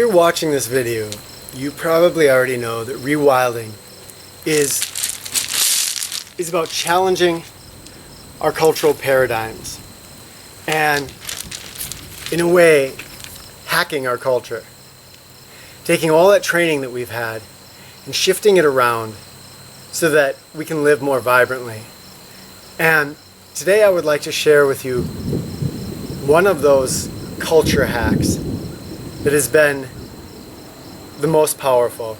If you're watching this video, you probably already know that rewilding is about challenging our cultural paradigms and, in a way, hacking our culture. Taking all that training that we've had and shifting it around so that we can live more vibrantly. And today I would like to share with you one of those culture hacks that has been the most powerful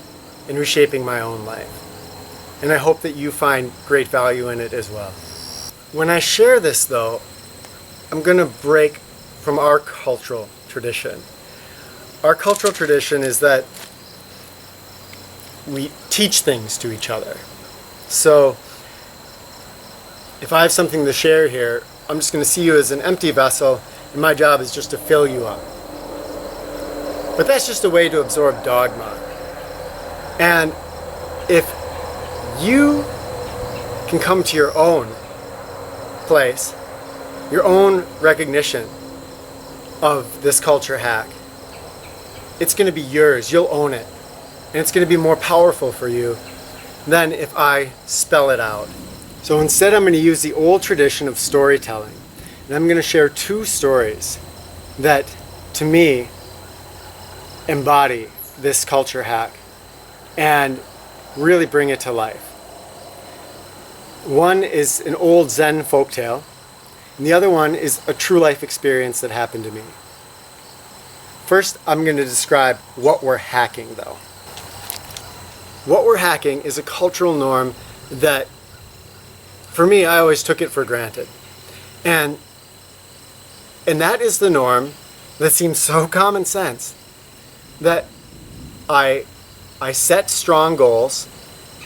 in reshaping my own life. And I hope that you find great value in it as well. When I share this though, I'm going to break from our cultural tradition. Our cultural tradition is that we teach things to each other. So if I have something to share here, I'm just going to see you as an empty vessel, and my job is just to fill you up. But that's just a way to absorb dogma. And if you can come to your own place, your own recognition of this culture hack, it's going to be yours. You'll own it. And it's going to be more powerful for you than if I spell it out. So instead I'm going to use the old tradition of storytelling. And I'm going to share two stories that, to me, embody this culture hack and really bring it to life. One is an old Zen folktale, and the other one is a true life experience that happened to me. First, I'm going to describe what we're hacking, though. What we're hacking is a cultural norm that, for me, I always took it for granted. And that is the norm that seems so common sense, that I set strong goals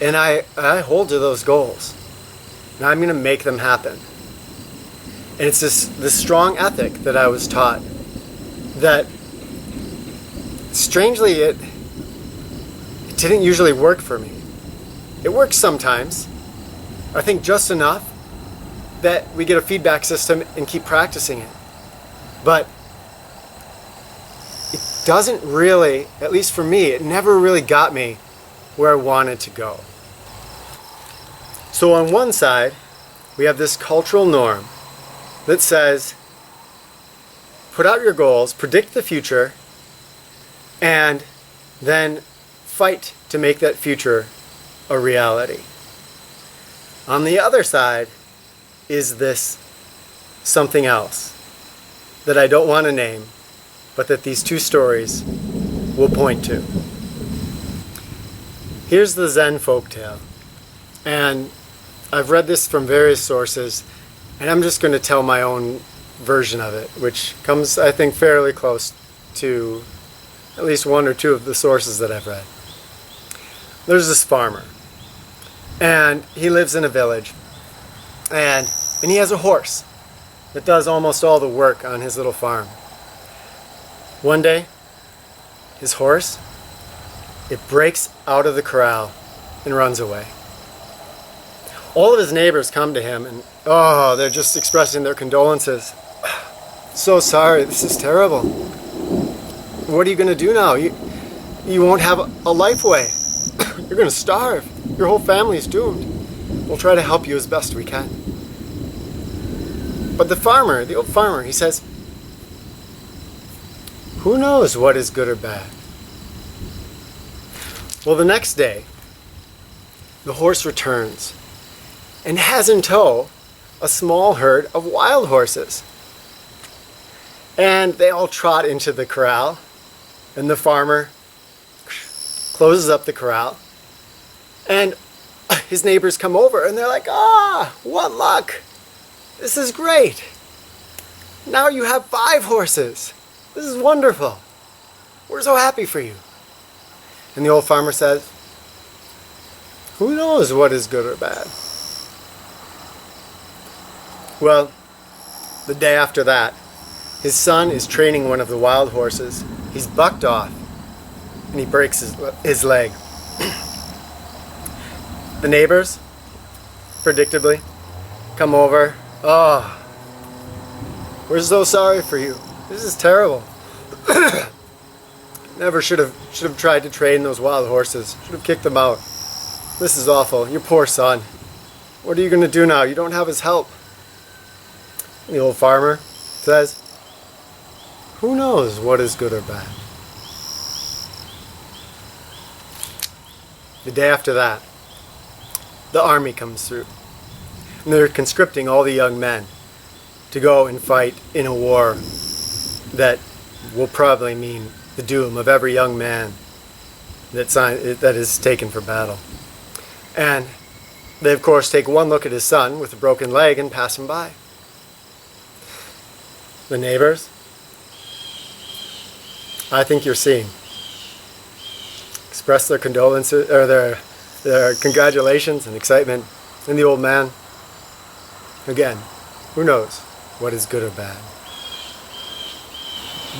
and I hold to those goals. And I'm going to make them happen. And it's this strong ethic that I was taught that, strangely, it didn't usually work for me. It works sometimes. I think just enough that we get a feedback system and keep practicing it. But it doesn't really, at least for me, it never really got me where I wanted to go. So on one side, we have this cultural norm that says, put out your goals, predict the future, and then fight to make that future a reality. On the other side is this something else that I don't want to name, but that these two stories will point to. Here's the Zen folktale, and I've read this from various sources, and I'm just going to tell my own version of it, which comes, I think, fairly close to at least one or two of the sources that I've read. There's this farmer, and he lives in a village, and he has a horse that does almost all the work on his little farm. One day, his horse, it breaks out of the corral and runs away. All of his neighbors come to him and, they're just expressing their condolences. So sorry, this is terrible. What are you going to do now? You won't have a life way. You're going to starve. Your whole family is doomed. We'll try to help you as best we can. But the old farmer, he says, who knows what is good or bad? Well, the next day, the horse returns and has in tow a small herd of wild horses. And they all trot into the corral, and the farmer closes up the corral, and his neighbors come over and they're like, what luck! This is great! Now you have 5 horses! This is wonderful! We're so happy for you! And the old farmer says, who knows what is good or bad? Well, the day after that, his son is training one of the wild horses. He's bucked off, and he breaks his leg. The neighbors, predictably, come over. We're so sorry for you. This is terrible. Never should have tried to train those wild horses. Should have kicked them out. This is awful. Your poor son. What are you going to do now? You don't have his help." And the old farmer says, "Who knows what is good or bad?" The day after that, the army comes through. And they're conscripting all the young men to go and fight in a war that will probably mean the doom of every young man that is taken for battle. And they, of course, take one look at his son with a broken leg and pass him by. The neighbors, I think you're seeing, express their condolences or their congratulations and excitement. And the old man, again, who knows what is good or bad.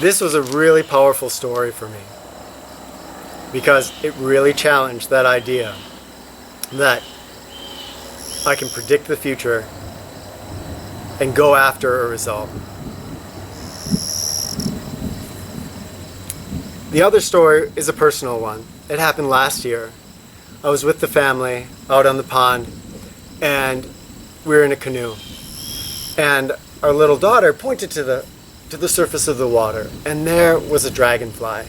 This was a really powerful story for me because it really challenged that idea that I can predict the future and go after a result. The other story is a personal one. It happened last year. I was with the family out on the pond, and we were in a canoe. And our little daughter pointed to the surface of the water, and there was a dragonfly.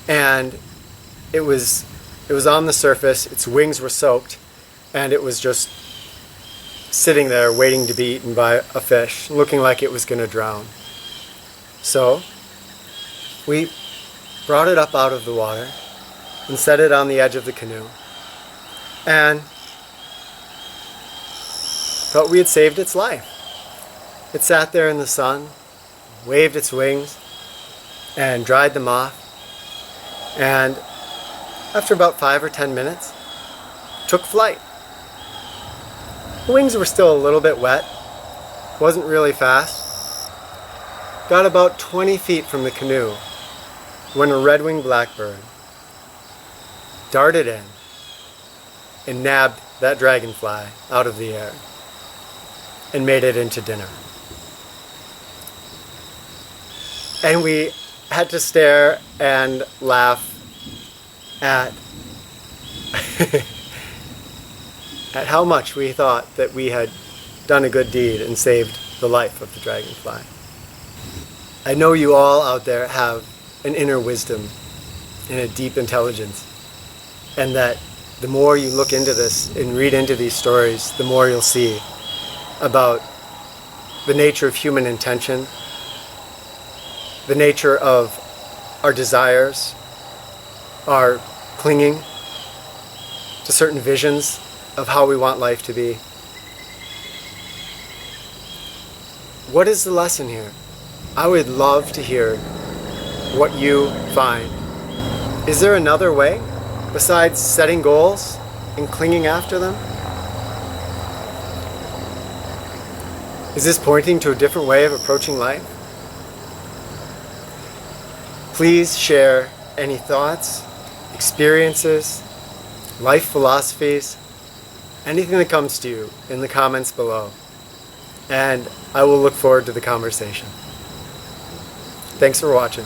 And it was on the surface, its wings were soaked, and it was just sitting there waiting to be eaten by a fish, looking like it was going to drown. So we brought it up out of the water and set it on the edge of the canoe, and thought we had saved its life. It sat there in the sun, waved its wings, and dried them off. And after about 5 or 10 minutes, took flight. The wings were still a little bit wet, wasn't really fast. Got about 20 feet from the canoe when a red-winged blackbird darted in and nabbed that dragonfly out of the air and made it into dinner. And we had to stare and laugh at at how much we thought that we had done a good deed and saved the life of the dragonfly. I know you all out there have an inner wisdom and a deep intelligence, and that the more you look into this and read into these stories, the more you'll see about the nature of human intention, the nature of our desires, our clinging to certain visions of how we want life to be. What is the lesson here? I would love to hear what you find. Is there another way besides setting goals and clinging after them? Is this pointing to a different way of approaching life? Please share any thoughts, experiences, life philosophies, anything that comes to you in the comments below. And I will look forward to the conversation. Thanks for watching.